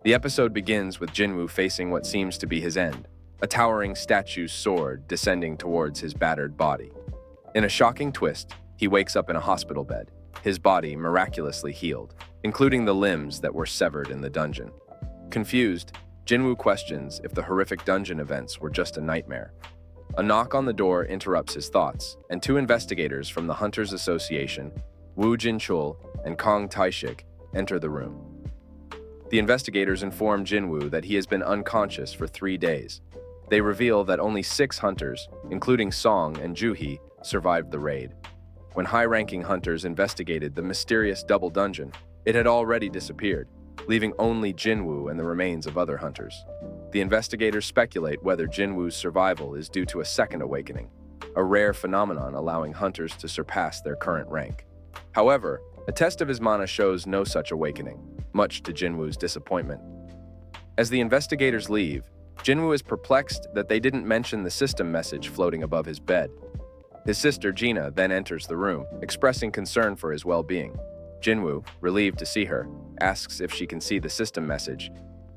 The episode begins with Jinwoo facing what seems to be his end, a towering statue's sword descending towards his battered body. In a shocking twist, he wakes up in a hospital bed, his body miraculously healed, including the limbs that were severed in the dungeon. Confused, Jinwoo questions if the horrific dungeon events were just a nightmare. A knock on the door interrupts his thoughts, and two investigators from the Hunters Association, Woo Jin-chul and Kong Taishik, enter the room. The investigators inform Jinwoo that he has been unconscious for 3 days. They reveal that only 6 hunters, including Song and Juhee, survived the raid. When high-ranking hunters investigated the mysterious double dungeon, it had already disappeared, leaving only Jinwoo and the remains of other hunters. The investigators speculate whether Jinwoo's survival is due to a second awakening, a rare phenomenon allowing hunters to surpass their current rank. However, a test of his mana shows no such awakening, much to Jinwoo's disappointment. As the investigators leave, Jinwoo is perplexed that they didn't mention the system message floating above his bed. His sister Gina then enters the room, expressing concern for his well-being. Jinwoo, relieved to see her, asks if she can see the system message,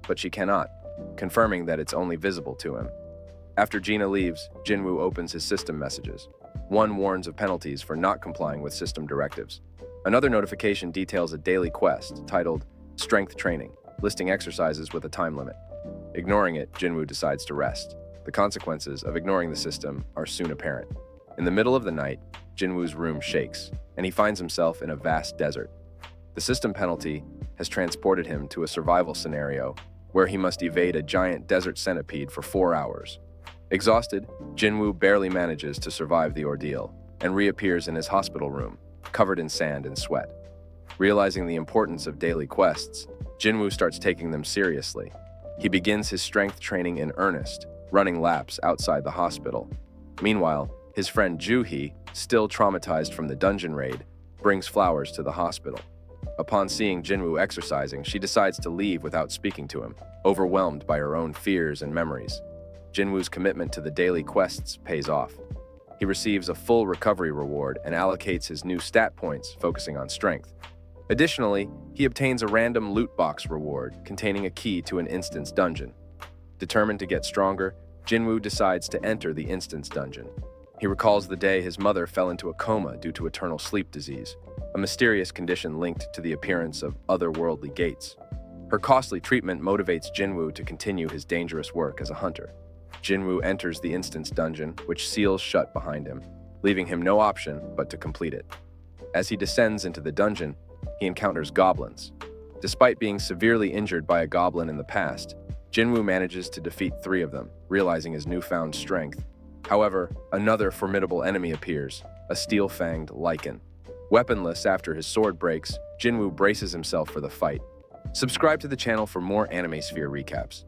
but she cannot, confirming that it's only visible to him. After Gina leaves, Jinwoo opens his system messages. One warns of penalties for not complying with system directives. Another notification details a daily quest titled Strength Training, listing exercises with a time limit. Ignoring it, Jinwoo decides to rest. The consequences of ignoring the system are soon apparent. In the middle of the night, Jinwoo's room shakes, and he finds himself in a vast desert. The system penalty has transported him to a survival scenario where he must evade a giant desert centipede for 4 hours. Exhausted, Jinwoo barely manages to survive the ordeal and reappears in his hospital room, covered in sand and sweat. Realizing the importance of daily quests, Jinwoo starts taking them seriously. He begins his strength training in earnest, running laps outside the hospital. Meanwhile, his friend Juhee, still traumatized from the dungeon raid, brings flowers to the hospital. Upon seeing Jinwoo exercising, she decides to leave without speaking to him, overwhelmed by her own fears and memories. Jinwoo's commitment to the daily quests pays off. He receives a full recovery reward and allocates his new stat points, focusing on strength. Additionally, he obtains a random loot box reward containing a key to an instance dungeon. Determined to get stronger, Jinwoo decides to enter the instance dungeon. He recalls the day his mother fell into a coma due to eternal sleep disease, a mysterious condition linked to the appearance of otherworldly gates. Her costly treatment motivates Jinwoo to continue his dangerous work as a hunter. Jinwoo enters the instance dungeon, which seals shut behind him, leaving him no option but to complete it. As he descends into the dungeon, he encounters goblins. Despite being severely injured by a goblin in the past, Jinwoo manages to defeat 3 of them, realizing his newfound strength. However, another formidable enemy appears, a steel-fanged lichen. Weaponless after his sword breaks, Jinwoo braces himself for the fight. Subscribe to the channel for more Anime Sphere recaps.